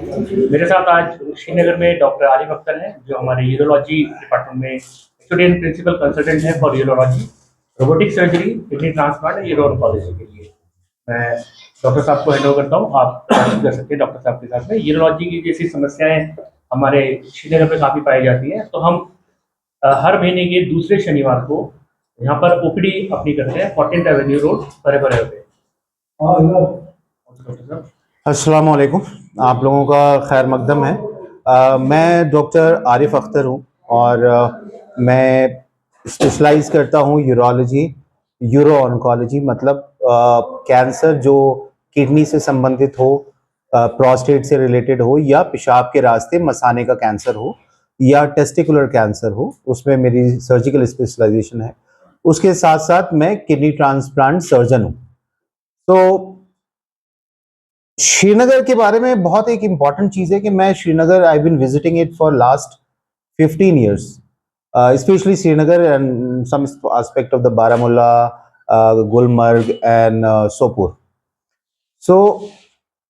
मेरे साथ आज श्रीनगर में डॉक्टर आरिफ अख्तर हैं, जो हमारे यूरोलॉजी डिपार्टमेंट में स्टूडेंट प्रिंसिपल कंसल्टेंट हैं for urology, robotic surgery, kidney transplant और यूरो ऑन्कोलॉजी के लिए। मैं डॉक्टर साहब को हैंड ओवर करता हूँ, आप बातचीत कर सकते हैं डॉक्टर साहब के साथ में। यूरोलॉजी की जैसी समस्याएं हमारे श्रीनगर में काफ़ी पाई जाती हैं, तो हम हर महीने के दूसरे शनिवार को यहाँ पर ओपीडी अपनी करते हैं 14th एवेन्यू रोड, परे परे पे। डॉक्टर साहब, अस्सलाम वालेकुम, आप लोगों का खैर मकदम है। मैं डॉक्टर आरिफ अख्तर हूँ और मैं स्पेशलाइज करता हूँ यूरोलॉजी, यूरो ऑन्कोलॉजी, मतलब कैंसर जो किडनी से संबंधित हो, प्रोस्टेट से रिलेटेड हो, या पेशाब के रास्ते मसाने का कैंसर हो, या टेस्टिकुलर कैंसर हो, उसमें मेरी सर्जिकल स्पेशलाइजेशन है। उसके साथ साथ मैं किडनी ट्रांसप्लांट सर्जन हूँ। तो श्रीनगर के बारे में बहुत एक इम्पॉर्टेंट चीज़ है कि मैं Srinagar, I been visiting it for last 15 years, especially Srinagar and some aspect of the Baramulla, Gulmarg and Sopur. So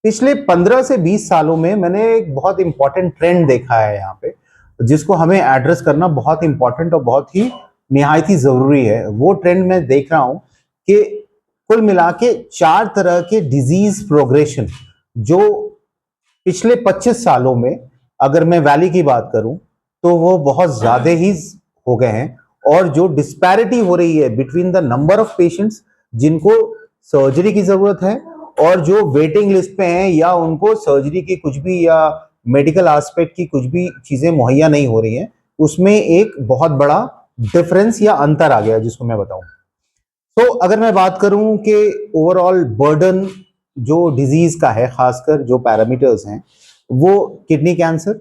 पिछले 15 से 20 सालों में मैंने एक बहुत इम्पॉर्टेंट ट्रेंड देखा है यहाँ पे, जिसको हमें एड्रेस करना बहुत इम्पॉर्टेंट और बहुत ही निहायती ज़रूरी है। वो ट्रेंड मैं देख रहा हूँ कि कुल मिला के 4 तरह के डिजीज प्रोग्रेशन जो पिछले 25 सालों में, अगर मैं वैली की बात करूं, तो वो बहुत ज्यादा ही हो गए हैं। और जो डिस्पैरिटी हो रही है between the number of patients जिनको सर्जरी की जरूरत है और जो वेटिंग लिस्ट पे हैं, या उनको सर्जरी की कुछ भी या मेडिकल एस्पेक्ट की कुछ भी चीजें मुहैया नहीं हो रही हैं, उसमें एक बहुत बड़ा डिफरेंस या अंतर आ गया, जिसको मैं बताऊं। तो अगर मैं बात करूं कि ओवरऑल बर्डन जो डिजीज का है, खासकर जो पैरामीटर्स हैं, वो kidney cancer,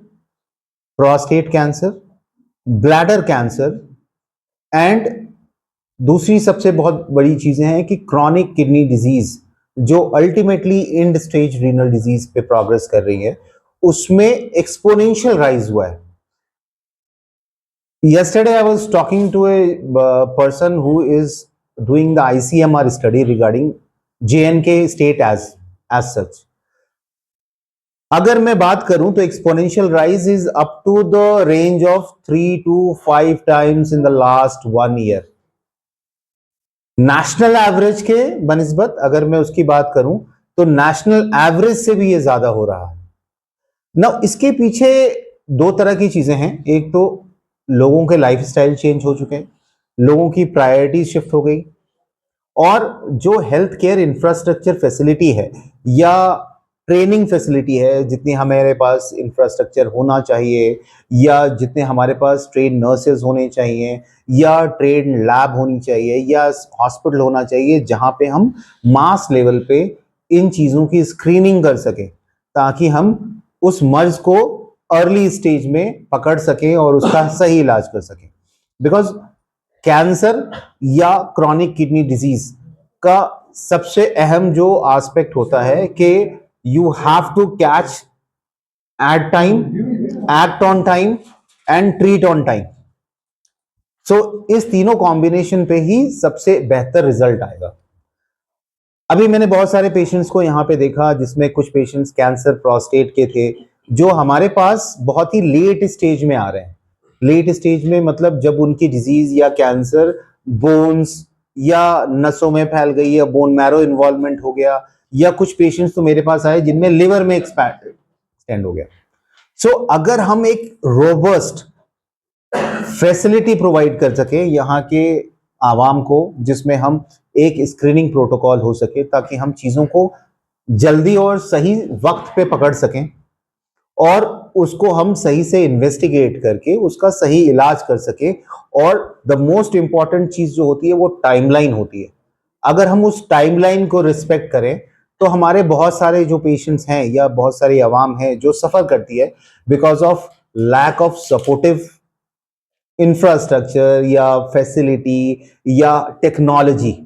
prostate cancer, bladder cancer, and दूसरी सबसे बहुत बड़ी चीजें हैं कि क्रॉनिक किडनी डिजीज, जो ultimately and stage renal disease पे प्रोग्रेस कर रही है, उसमें एक्सपोनेंशियल राइज हुआ है। Yesterday, I was talking to a person who is doing the ICMR study regarding JNK state as such. अगर मैं बात करूं तो exponential rise is up to the range of 3 to 5 times in the last 1 year. National average के बनिस्बत अगर मैं उसकी बात करूं तो नेशनल एवरेज से भी ये ज्यादा हो रहा है ना। इसके पीछे 2 तरह की चीजें हैं। एक तो लोगों के लाइफस्टाइल चेंज हो चुके हैं, लोगों की प्रायोरिटी शिफ्ट हो गई, और जो हेल्थ केयर इंफ्रास्ट्रक्चर फैसिलिटी है या ट्रेनिंग फैसिलिटी है, जितनी हमारे पास इंफ्रास्ट्रक्चर होना चाहिए, या जितने हमारे पास ट्रेन नर्सेज होने चाहिए, या ट्रेन लैब होनी चाहिए, या हॉस्पिटल होना चाहिए जहां पे हम मास लेवल पे इन चीज़ों की स्क्रीनिंग कर सकें, ताकि हम उस मर्ज को अर्ली स्टेज में पकड़ सकें और उसका सही इलाज कर सकें। बिकॉज कैंसर या क्रॉनिक किडनी डिजीज का सबसे अहम जो एस्पेक्ट होता है कि you have to catch at time, act on time and treat on time. So इस तीनों कॉम्बिनेशन पे ही सबसे बेहतर रिजल्ट आएगा। अभी मैंने बहुत सारे पेशेंट्स को यहाँ पे देखा, जिसमें कुछ पेशेंट्स कैंसर प्रोस्टेट के थे, जो हमारे पास बहुत ही लेट स्टेज में आ रहे हैं। लेट स्टेज में मतलब जब उनकी डिजीज या कैंसर बोन्स या नसों में फैल गई, या बोन मैरो इन्वॉल्वमेंट हो गया, या कुछ पेशेंट्स तो मेरे पास आए जिनमें लिवर में एक्सटेंड हो गया। सो अगर हम एक रोबस्ट फैसिलिटी प्रोवाइड कर सके यहाँ के आवाम को, जिसमें हम एक स्क्रीनिंग प्रोटोकॉल हो सके, ताकि हम चीजों को जल्दी और सही वक्त पे पकड़ सकें और उसको हम सही से इन्वेस्टिगेट करके उसका सही इलाज कर सके। और द मोस्ट इंपॉर्टेंट चीज जो होती है वो टाइमलाइन होती है। अगर हम उस टाइमलाइन को रिस्पेक्ट करें तो हमारे बहुत सारे जो पेशेंट्स हैं या बहुत सारी आवाम है जो सफर करती है because of lack of supportive infrastructure या फैसिलिटी या टेक्नोलॉजी,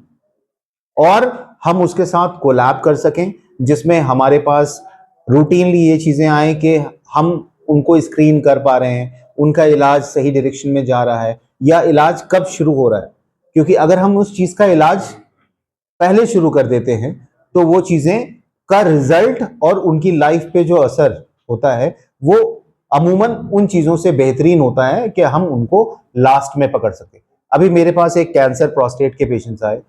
और हम उसके साथ कोलैब कर सकें, जिसमें हमारे पास रूटीनली ये चीजें आए कि हम उनको स्क्रीन कर पा रहे हैं, उनका इलाज सही डायरेक्शन में जा रहा है, या इलाज कब शुरू हो रहा है। क्योंकि अगर हम उस चीज का इलाज पहले शुरू कर देते हैं तो वो चीजें का रिजल्ट और उनकी लाइफ पे जो असर होता है वो अमूमन उन चीजों से बेहतरीन होता है कि हम उनको लास्ट में पकड़ सके। अभी मेरे पास एक कैंसर प्रोस्टेट के पेशेंट्स आए,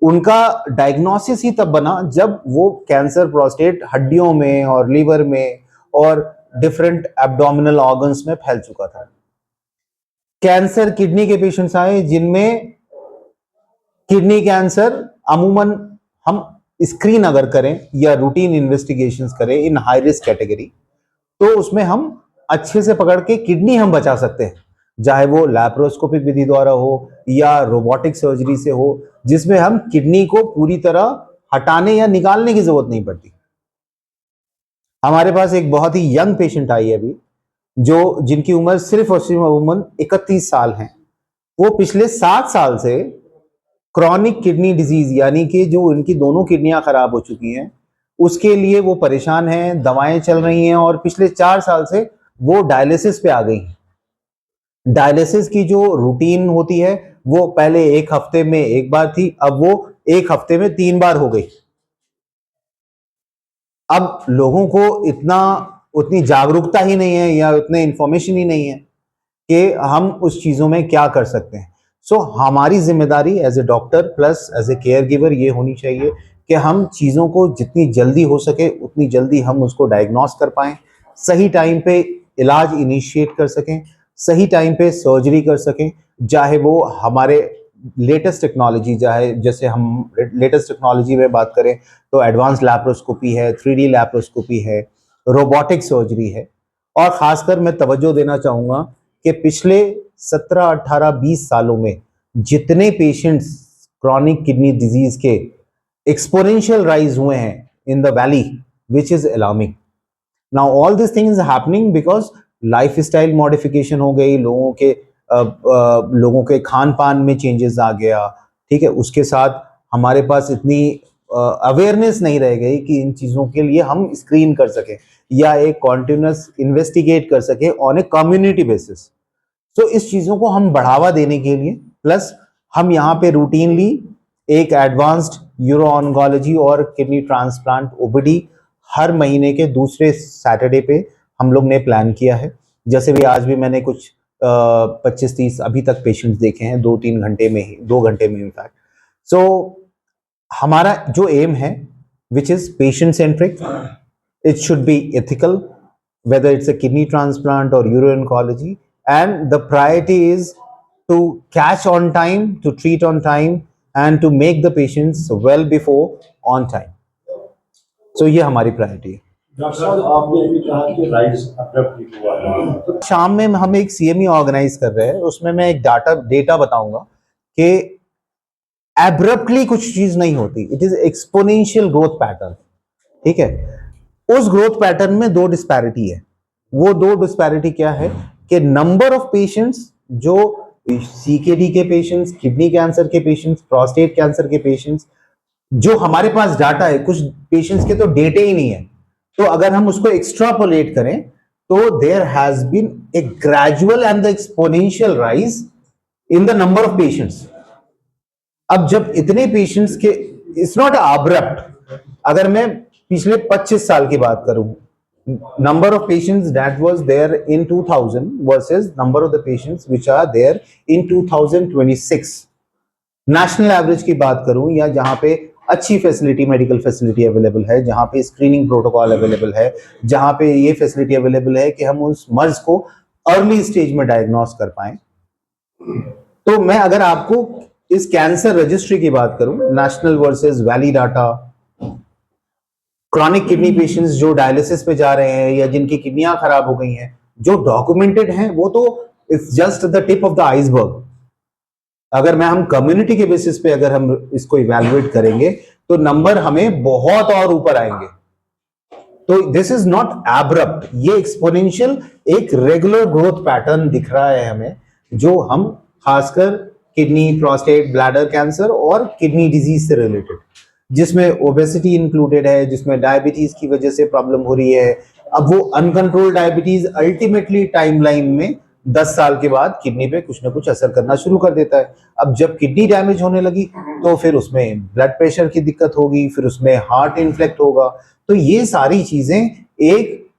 उनका डायग्नोसिस ही तब बना जब वो कैंसर प्रोस्टेट हड्डियों में और लीवर में और डिफरेंट एब्डोमिनल ऑर्गन्स में फैल चुका था। कैंसर किडनी के पेशेंट्स आए जिनमें किडनी कैंसर अमूमन हम स्क्रीन अगर करें या रूटीन इन्वेस्टिगेशंस करें इन हाई रिस्क कैटेगरी, तो उसमें हम अच्छे से पकड़ के किडनी हम बचा सकते हैं, चाहे वो लैप्रोस्कोपिक विधि द्वारा हो या रोबोटिक सर्जरी से हो, जिसमें हम किडनी को पूरी तरह हटाने या निकालने की जरूरत नहीं पड़ती। हमारे पास एक बहुत ही यंग पेशेंट आई है अभी, जो जिनकी उम्र सिर्फ और सिर्फ अमूमन 31 साल है। वो पिछले 7 साल से क्रॉनिक किडनी डिजीज यानी कि जो इनकी दोनों किडनियां खराब हो चुकी हैं उसके लिए वो परेशान हैं, दवाएं चल रही हैं और पिछले 4 साल से वो डायलिसिस पे आ गई हैं। डायलिसिस की जो रूटीन होती है वो पहले 1 हफ्ते में 1 बार थी, अब वो 1 हफ्ते में 3 बार हो गई। अब लोगों को उतनी जागरूकता ही नहीं है या उतने इंफॉर्मेशन ही नहीं है कि हम उस चीजों में क्या कर सकते हैं। सो हमारी जिम्मेदारी as a doctor plus as a care giver ये होनी चाहिए कि हम चीजों को जितनी जल्दी हो सके उतनी जल्दी हम उसको डायग्नोस कर पाएं, सही टाइम पे इलाज इनिशिएट कर सकें, सही टाइम पे सर्जरी कर सकें, चाहे वो हमारे लेटेस्ट टेक्नोलॉजी चाहे जैसे हम लेटेस्ट टेक्नोलॉजी में बात करें तो एडवांस लैप्रोस्कोपी है, 3D लैप्रोस्कोपी है, रोबोटिक सर्जरी है। और खासकर मैं तवज्जो देना चाहूंगा कि पिछले 17, 18, 20 सालों में जितने पेशेंट्स क्रॉनिक किडनी डिजीज के एक्सपोनेंशियल राइज हुए हैं in the valley which is alarming. Now all this thing is happening because life style modification हो गई, लोगों के खान पान में चेंजेस आ गया, ठीक है। उसके साथ हमारे पास इतनी अवेयरनेस नहीं रह गई कि इन चीज़ों के लिए हम स्क्रीन कर सकें या एक कॉन्टिन्यूस इन्वेस्टिगेट कर सकें ऑन ए कम्युनिटी बेसिस। तो इस चीज़ों को हम बढ़ावा देने के लिए प्लस हम यहाँ पे रूटीनली एक एडवांस्ड यूरो ऑन्कोलॉजी और किडनी ट्रांसप्लांट ओपीडी हर महीने के दूसरे सैटरडे पे हम लोग ने प्लान किया है। जैसे भी आज भी मैंने कुछ 25-30 अभी तक पेशेंट्स देखे हैं 2 घंटे में इनफैक्ट। सो हमारा जो एम है which is patient centric, it should be ethical whether it's a kidney transplant or uro-oncology, and the priority is to catch on time, to treat on time and to make the patients well before on time. So ये हमारी priority है। Doctor साहब आपने भी कहा कि rise abruptly हुआ है, तो शाम में हम एक CME ऑर्गेनाइज कर रहे हैं, उसमें मैं एक डेटा बताऊंगा कि एब्रप्टली कुछ चीज नहीं होती, it is exponential growth pattern, ठीक है। उस ग्रोथ पैटर्न में 2 डिस्पैरिटी है। वो 2 डिस्पैरिटी क्या है कि नंबर ऑफ पेशेंट्स जो CKD के पेशेंट्स, किडनी कैंसर के पेशेंट्स, प्रोस्टेट कैंसर के पेशेंट्स, जो हमारे पास डाटा है, कुछ पेशेंट्स के तो डेटे ही नहीं है, तो अगर हम उसको एक्स्ट्रापोलेट करें तो there has been a gradual and the exponential rise in the number of patients. अब जब इतने पेशेंट्स के, इट्स नॉट अब्रप्ट। अगर मैं पिछले 25 साल की बात करूं, number of patients that was there in 2000 versus number of the patients which are there in 2026, national average की बात करूं या जहां पे अच्छी फैसिलिटी, मेडिकल फैसिलिटी अवेलेबल है, जहां पे स्क्रीनिंग प्रोटोकॉल अवेलेबल है, जहां पे ये फैसिलिटी अवेलेबल है कि हम उस मर्ज को अर्ली स्टेज में डायग्नोस कर पाएं। तो मैं अगर आपको इस कैंसर रजिस्ट्री की बात करूं, national versus valley data, chronic kidney patients जो डायलिसिस पे जा रहे हैं या जिनकी किडनियां खराब हो गई हैं, जो डॉक्यूमेंटेड हैं, वो तो it's just the tip of the iceberg. अगर हम कम्युनिटी के बेसिस पे अगर हम इसको इवैल्यूएट करेंगे तो नंबर हमें बहुत और ऊपर आएंगे। तो दिस इज नॉट एब्रप्ट, ये एक्सपोनेंशियल एक रेगुलर ग्रोथ पैटर्न दिख रहा है हमें, जो हम खासकर किडनी, प्रोस्टेट, ब्लैडर कैंसर और किडनी डिजीज से रिलेटेड, जिसमें ओबेसिटी इंक्लूडेड है, जिसमें डायबिटीज की वजह से प्रॉब्लम हो रही है। अब वो अनकंट्रोल्ड डायबिटीज अल्टीमेटली टाइमलाइन में 10 साल के बाद किडनी पे कुछ ना कुछ असर करना शुरू कर देता है। अब जब किडनी डैमेज होने लगी तो फिर उसमें ब्लड प्रेशर की दिक्कत होगी, फिर उसमें हार्ट इन्फ्लेक्ट होगा। तो ये सारी चीजें एक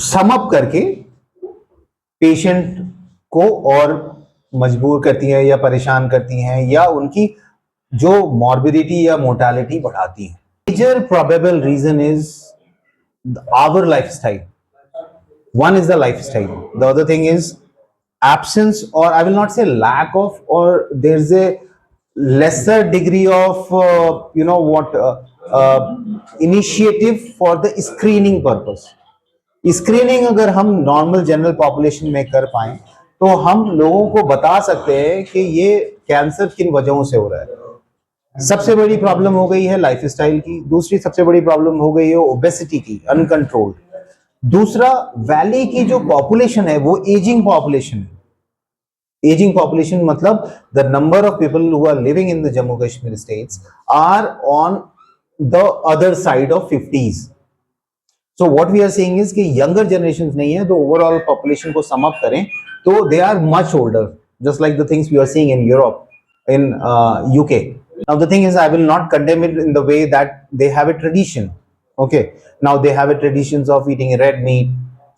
सम अप करके पेशेंट को और मजबूर करती है या परेशान करती हैं या उनकी जो मॉर्बिडिटी या मोर्टालिटी बढ़ाती है. Major probable reason is our lifestyle. One is the lifestyle. The other thing is absence, or I will not say lack of, or there's a lesser degree of initiative for the screening purpose. Screening अगर हम normal general population में कर पाए तो हम लोगों को बता सकते हैं कि ये कैंसर किन वजहों से हो रहा है. सबसे बड़ी प्रॉब्लम हो गई है लाइफस्टाइल की. दूसरी सबसे बड़ी प्रॉब्लम हो गई है ओबेसिटी की, अनकंट्रोल्ड. दूसरा, वैली की जो पॉपुलेशन है वो एजिंग पॉपुलेशन है. एजिंग पॉपुलेशन मतलब the number of people who are living in the Jammu Kashmir states are on the other side of 50s. So what we are saying is कि younger generation नहीं है, तो ओवरऑल पॉपुलेशन को सम up करें तो they are much older, just like the things we are seeing in Europe, in UK. Now the thing is, I will not condemn it in the way that they have a tradition. Okay, now they have a traditions of eating red meat.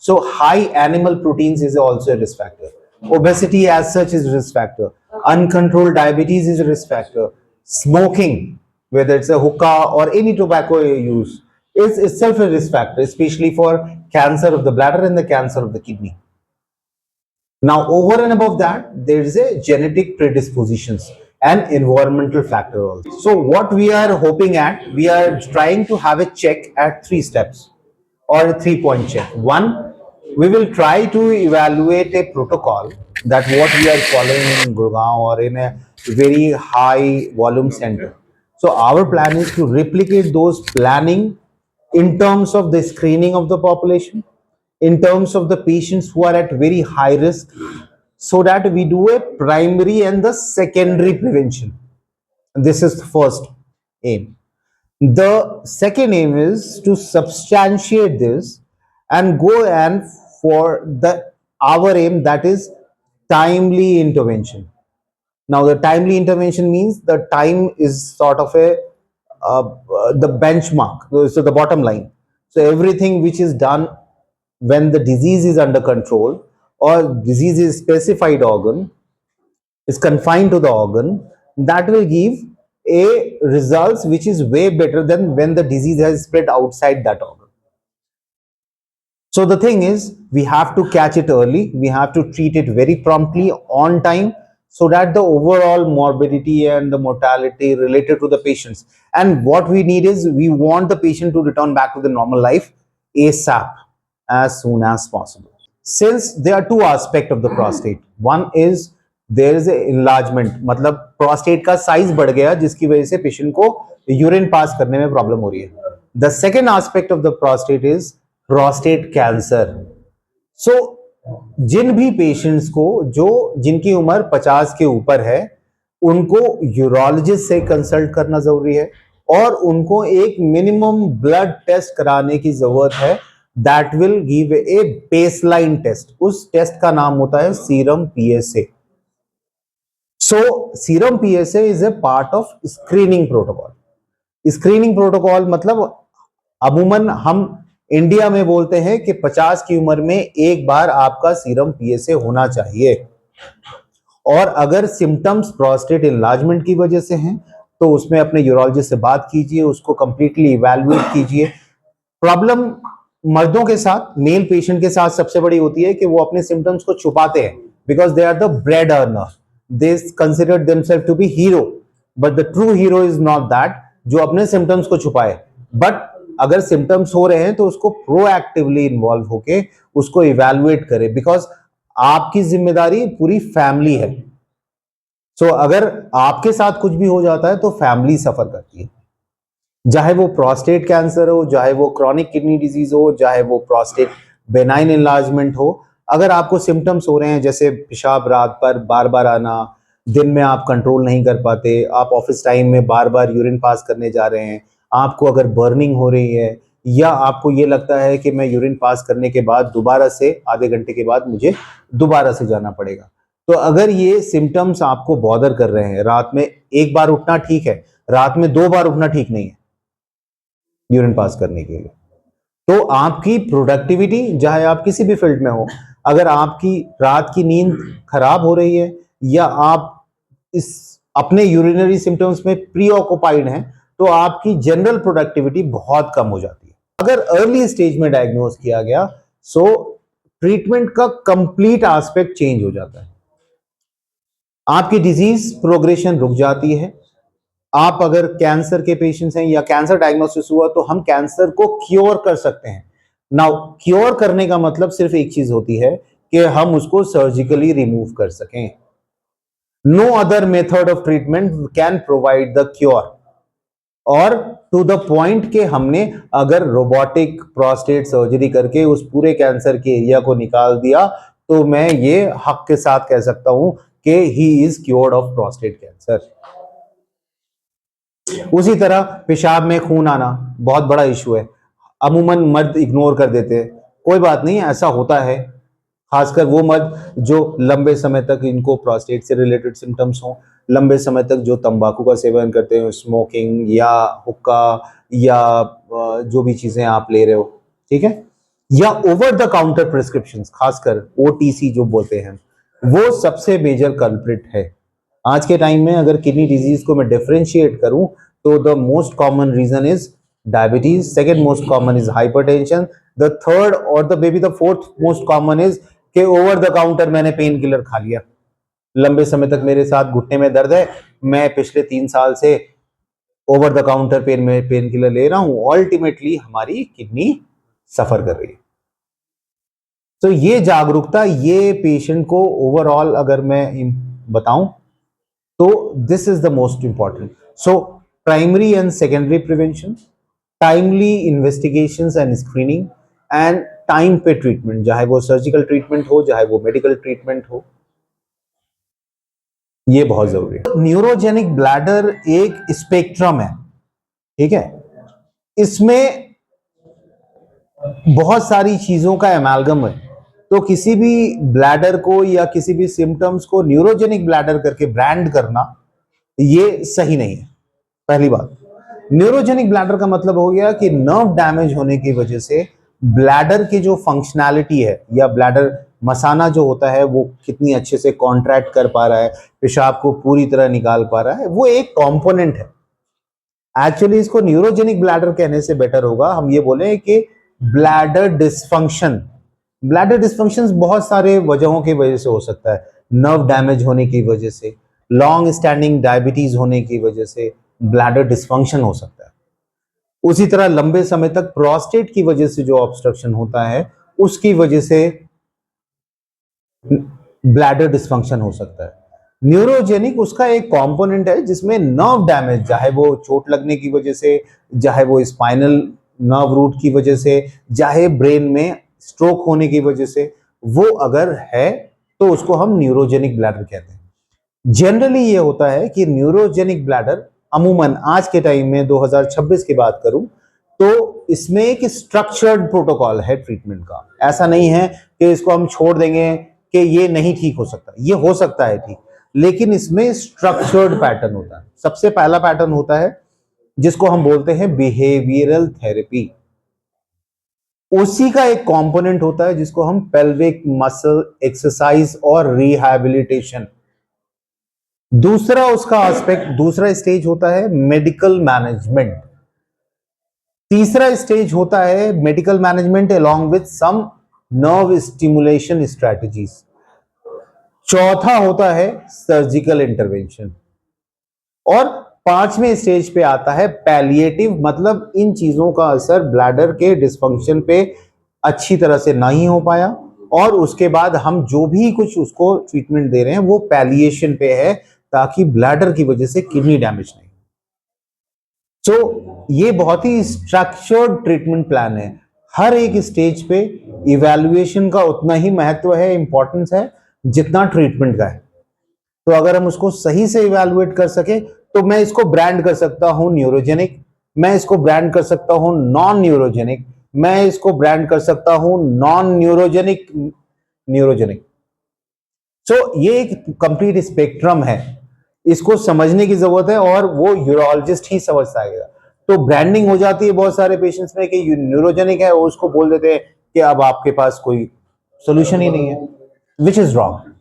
So high animal proteins is also a risk factor. Obesity as such is a risk factor. Uncontrolled diabetes is a risk factor. Smoking, whether it's a hookah or any tobacco use, is itself a risk factor, especially for cancer of the bladder and the cancer of the kidney. Now, over and above that, there is a genetic predispositions and environmental factor also. So, what we are hoping at, we are trying to have a check at 3 steps or a 3-point check. One, we will try to evaluate a protocol that what we are following in Gurgaon or in a very high volume center. So, our plan is to replicate those planning in terms of the screening of the population, in terms of the patients who are at very high risk, so that we do a primary and the secondary prevention. This is the first aim. The second aim is to substantiate this and go and for the our aim, that is timely intervention. Now the timely intervention means the time is sort of a the benchmark, so the bottom line. So everything which is done when the disease is under control or disease is specified organ, is confined to the organ, that will give a results which is way better than when the disease has spread outside that organ. So the thing is, we have to catch it early, we have to treat it very promptly on time, so that the overall morbidity and the mortality related to the patients, and what we need is, we want the patient to return back to the normal life ASAP, as soon as possible. Since there are two aspects of the prostate, one is there is a enlargement, मतलब prostate का size बढ़ गया जिसकी वजह से patient को urine pass करने में problem हो रही है. The second aspect of the prostate is prostate cancer. So जिन भी पेशेंट्स को जिनकी उम्र 50 के ऊपर है, उनको यूरोलॉजिस्ट से कंसल्ट करना जरूरी है और उनको एक मिनिमम ब्लड टेस्ट कराने की जरूरत है. That will give a baseline test. उस टेस्ट का नाम होता है serum PSA. So serum PSA is a part of screening protocol. Screening protocol मतलब अमूमन हम इंडिया में बोलते हैं कि 50 की उम्र में एक बार आपका सीरम PSA होना चाहिए. और अगर सिम्टम्स प्रोस्टेट एनलार्जमेंट की वजह से हैं तो उसमें अपने यूरोलॉजिस्ट से बात कीजिए, उसको कंप्लीटली इवैल्यूएट कीजिए. प्रॉब्लम मर्दों के साथ, मेल पेशेंट के साथ सबसे बड़ी होती है कि वो अपने सिम्टम्स को छुपाते हैं, because they are the bread earner. They consider themselves to be hero, but the true hero is not that जो अपने सिम्टम्स को छुपाए. बट अगर सिम्टम्स हो रहे हैं तो उसको प्रोएक्टिवली इन्वॉल्व होके उसको इवैल्यूएट करे, बिकॉज आपकी जिम्मेदारी पूरी फैमिली है. सो अगर आपके साथ कुछ भी हो जाता है तो फैमिली सफर करती है, चाहे वो प्रोस्टेट कैंसर हो, चाहे वो क्रॉनिक किडनी डिजीज हो, चाहे वो प्रोस्टेट बेनाइन एनलार्जमेंट हो. अगर आपको सिम्टम्स हो रहे हैं जैसे पेशाब रात पर बार बार आना, दिन में आप कंट्रोल नहीं कर पाते, आप ऑफिस टाइम में बार बार यूरिन पास करने जा रहे हैं, आपको अगर बर्निंग हो रही है, या आपको ये लगता है कि मैं यूरिन पास करने के बाद दोबारा से आधे घंटे के बाद मुझे दोबारा से जाना पड़ेगा, तो अगर ये सिम्टम्स आपको बॉदर कर रहे हैं, रात में एक बार उठना ठीक है, रात में 2 बार उठना ठीक नहीं है यूरिन पास करने के लिए, तो आपकी प्रोडक्टिविटी, चाहे आप किसी भी फील्ड में हो, अगर आपकी रात की नींद खराब हो रही है या आप इस अपने यूरिनरी सिम्टम्स में प्री ऑक्युपाइड हैं, तो आपकी जनरल प्रोडक्टिविटी बहुत कम हो जाती है। अगर अर्ली स्टेज में डायग्नोज किया गया, सो ट्रीटमेंट का कंप्लीट एस्पेक्ट चेंज हो जाता है। आपकी डिजीज प्रोग्रेशन रुक जाती है। आप अगर कैंसर के पेशेंट्स हैं या कैंसर डायग्नोसिस हुआ, तो हम कैंसर को क्योर कर सकते हैं। नाउ क्योर करने का मतलब सिर्फ एक चीज होती है कि हम उसको सर्जिकली रिमूव कर सकें। No other method of treatment can provide the cure, और टू द पॉइंट के हमने अगर रोबोटिक प्रोस्टेट सर्जरी करके उस पूरे कैंसर के एरिया को निकाल दिया, तो मैं ये हक के साथ कह सकता हूं कि he is cured of prostate cancer. उसी तरह पेशाब में खून आना बहुत बड़ा इशू है। अमूमन मर्द इग्नोर कर देते हैं, कोई बात नहीं, ऐसा होता है। खासकर वो मर्द जो लंबे समय तक इनको प्रोस्टेट से रिलेटेड सिम्टम्स हों, लंबे समय तक जो तंबाकू का सेवन करते हो, स्मोकिंग या हुक्का या जो भी चीजें आप ले रहे हो, ठीक है, या ओवर द काउंटर प्रिस्क्रिप्शंस, खासकर ओटीसी जो बोलते हैं, वो सबसे मेजर कल्प्रिट है। आज के टाइम में अगर किडनी डिजीज को मैं डिफरेंशिएट करूं, तो the most common reason is diabetes, second most common is hypertension, the third और the maybe the fourth most common is कि ओवर द काउंटर मैंने पेन किलर खा लिया, लंबे समय तक मेरे साथ घुटने में दर्द है, मैं पिछले 3 साल से over the counter pain killer ले रहा हूं, अल्टीमेटली हमारी किडनी सफर कर रही है। तो ये जागरूकता, ये पेशेंट को ओवरऑल अगर मैं बताऊं, तो this is the most important. So primary and secondary prevention, timely investigations and screening, and time पे ट्रीटमेंट, चाहे वो सर्जिकल ट्रीटमेंट हो, चाहे वो मेडिकल ट्रीटमेंट हो, ये बहुत जरूरी है। न्यूरोजेनिक ब्लैडर एक स्पेक्ट्रम है, ठीक है, इसमें बहुत सारी चीजों का एमालगम है। तो किसी भी ब्लैडर को या किसी भी सिम्टम्स को न्यूरोजेनिक ब्लैडर करके ब्रांड करना ये सही नहीं है। पहली बात, न्यूरोजेनिक ब्लैडर का मतलब हो गया कि नर्व डैमेज होने की वजह से ब्लैडर की जो फंक्शनैलिटी है, या ब्लैडर मसाना जो होता है वो कितनी अच्छे से कॉन्ट्रैक्ट कर पा रहा है, पेशाब को पूरी तरह निकाल पा रहा है, वो एक कंपोनेंट है। एक्चुअली इसको न्यूरोजेनिक ब्लैडर कहने से बेटर होगा हम ये बोले कि ब्लैडर डिसफंक्शन। ब्लैडर डिसफंक्शन बहुत सारे वजहों की वजह से हो सकता है। नर्व डैमेज होने की वजह से, लॉन्ग स्टैंडिंग डायबिटीज होने की वजह से ब्लैडर डिसफंक्शन हो सकता है। उसी तरह लंबे समय तक प्रोस्टेट की वजह से जो ऑब्स्ट्रक्शन होता है, उसकी वजह से ब्लैडर डिसफंक्शन हो सकता है। न्यूरोजेनिक उसका एक कंपोनेंट है जिसमें नर्व डैमेज, चाहे वो चोट लगने की वजह से, चाहे वो स्पाइनल नर्व रूट की वजह से, चाहे ब्रेन में स्ट्रोक होने की वजह से, वो अगर है तो उसको हम न्यूरोजेनिक ब्लैडर कहते हैं। जनरली ये होता है कि न्यूरोजेनिक ब्लैडर अमूमन आज के टाइम में 2026 की बात करूं, तो इसमें एक स्ट्रक्चर्ड प्रोटोकॉल है ट्रीटमेंट का। ऐसा नहीं है कि इसको हम छोड़ देंगे कि ये नहीं ठीक हो सकता, ये हो सकता है ठीक, लेकिन इसमें स्ट्रक्चर्ड पैटर्न होता है। सबसे पहला पैटर्न होता है जिसको हम बोलते हैं बिहेवियरल थेरेपी। उसी का एक कंपोनेंट होता है जिसको हम पेल्विक मसल एक्सरसाइज और रिहैबिलिटेशन। दूसरा उसका एस्पेक्ट, दूसरा स्टेज होता है मेडिकल मैनेजमेंट। तीसरा स्टेज होता है medical management along with some nerve stimulation strategies. चौथा होता है सर्जिकल इंटरवेंशन, और पांचवें स्टेज पे आता है पैलिएटिव, मतलब इन चीजों का असर ब्लैडर के डिस्फंक्शन पे अच्छी तरह से नहीं हो पाया, और उसके बाद हम जो भी कुछ उसको ट्रीटमेंट दे रहे हैं वो पैलिएशन पे है, ताकि ब्लैडर की वजह से किडनी डैमेज नहीं। सो ये बहुत ही स्ट्रक्चर्ड ट्रीटमेंट प्लान है। हर एक स्टेज पे इवैल्यूएशन का उतना ही महत्व है, इंपॉर्टेंस है, जितना ट्रीटमेंट का है। तो अगर हम उसको सही से इवैल्यूएट कर सके, तो मैं इसको ब्रांड कर सकता हूं न्यूरोजेनिक, मैं इसको ब्रांड कर सकता हूं नॉन न्यूरोजेनिक, मैं इसको ब्रांड कर सकता हूं नॉन न्यूरोजेनिक न्यूरोजेनिक। सो ये एक कंप्लीट स्पेक्ट्रम है, इसको समझने की जरूरत है, और वो यूरोलॉजिस्ट ही समझ पाएगा। तो ब्रांडिंग हो जाती है बहुत सारे पेशेंट्स में कि न्यूरोजेनिक है, और उसको बोल देते हैं कि अब आपके पास कोई सोल्यूशन ही नहीं है, विच इज रॉन्ग।